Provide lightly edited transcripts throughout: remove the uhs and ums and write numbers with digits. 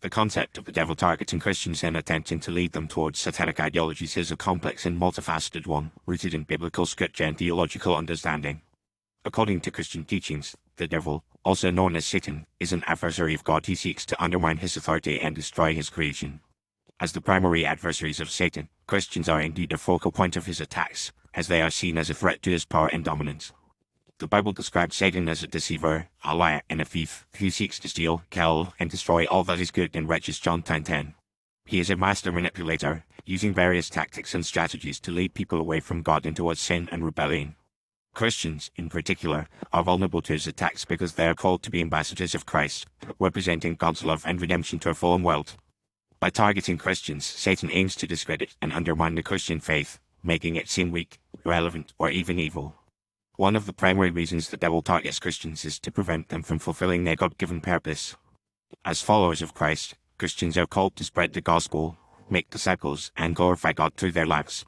The concept of the devil targeting Christians and attempting to lead them towards satanic ideologies is a complex and multifaceted one, rooted in biblical scripture and theological understanding. According to Christian teachings, the devil, also known as Satan, is an adversary of God who seeks to undermine his authority and destroy his creation. As the primary adversaries of Satan, Christians are indeed the focal point of his attacks, as they are seen as a threat to his power and dominance. The Bible describes Satan as a deceiver, a liar, and a thief, who seeks to steal, kill, and destroy all that is good and righteous. John 10:10. He is a master manipulator, using various tactics and strategies to lead people away from God and towards sin and rebellion. Christians, in particular, are vulnerable to his attacks because they are called to be ambassadors of Christ, representing God's love and redemption to a fallen world. By targeting Christians, Satan aims to discredit and undermine the Christian faith, making it seem weak, irrelevant, or even evil. One of the primary reasons the devil targets Christians is to prevent them from fulfilling their God-given purpose. As followers of Christ, Christians are called to spread the gospel, make disciples, and glorify God through their lives.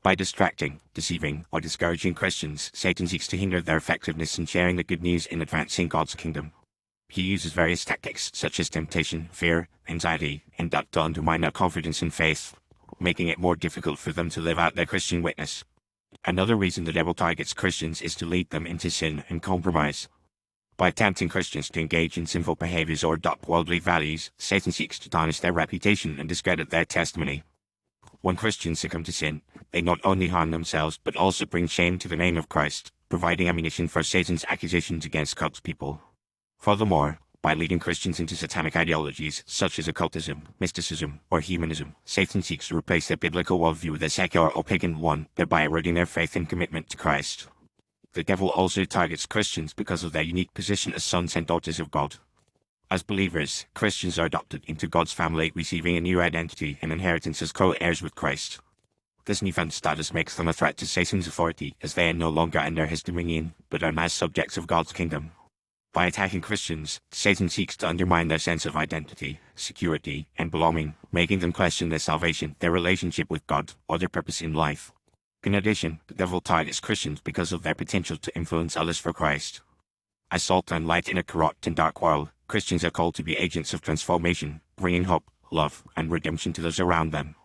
By distracting, deceiving, or discouraging Christians, Satan seeks to hinder their effectiveness in sharing the good news in advancing God's kingdom. He uses various tactics such as temptation, fear, anxiety, and doubt to undermine their confidence in faith, making it more difficult for them to live out their Christian witness. Another reason the devil targets Christians is to lead them into sin and compromise. By tempting Christians to engage in sinful behaviors or adopt worldly values, Satan seeks to tarnish their reputation and discredit their testimony. When Christians succumb to sin, they not only harm themselves but also bring shame to the name of Christ, providing ammunition for Satan's accusations against God's people. Furthermore, by leading Christians into satanic ideologies such as occultism, mysticism, or humanism, Satan seeks to replace their biblical worldview with a secular or pagan one, thereby eroding their faith and commitment to Christ. The devil also targets Christians because of their unique position as sons and daughters of God. As believers, Christians are adopted into God's family, receiving a new identity and inheritance as co-heirs with Christ. This newfound status makes them a threat to Satan's authority, as they are no longer under his dominion, but are now subjects of God's kingdom. By attacking Christians, Satan seeks to undermine their sense of identity, security, and belonging, making them question their salvation, their relationship with God, or their purpose in life. In addition, the devil targets Christians because of their potential to influence others for Christ. As salt and light in a corrupt and dark world, Christians are called to be agents of transformation, bringing hope, love, and redemption to those around them.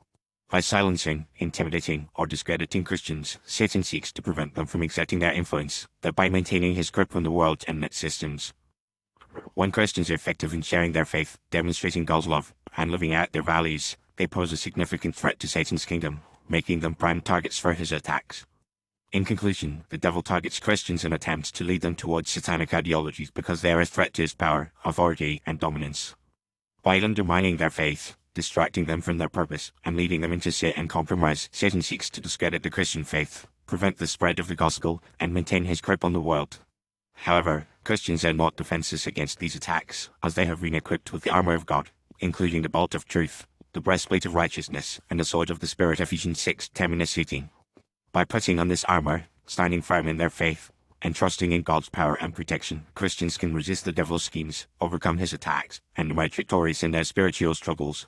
By silencing, intimidating, or discrediting Christians, Satan seeks to prevent them from exerting their influence, thereby maintaining his grip on the world and its systems. When Christians are effective in sharing their faith, demonstrating God's love, and living out their values, they pose a significant threat to Satan's kingdom, making them prime targets for his attacks. In conclusion, the devil targets Christians and attempts to lead them towards satanic ideologies because they are a threat to his power, authority, and dominance. By undermining their faith, distracting them from their purpose, and leading them into sin and compromise, Satan seeks to discredit the Christian faith, prevent the spread of the gospel, and maintain his grip on the world. However, Christians are not defenseless against these attacks, as they have been equipped with the armor of God, including the belt of truth, the breastplate of righteousness, and the sword of the Spirit. Ephesians 6:10-18. By putting on this armor, standing firm in their faith, and trusting in God's power and protection, Christians can resist the devil's schemes, overcome his attacks, and emerge victorious in their spiritual struggles.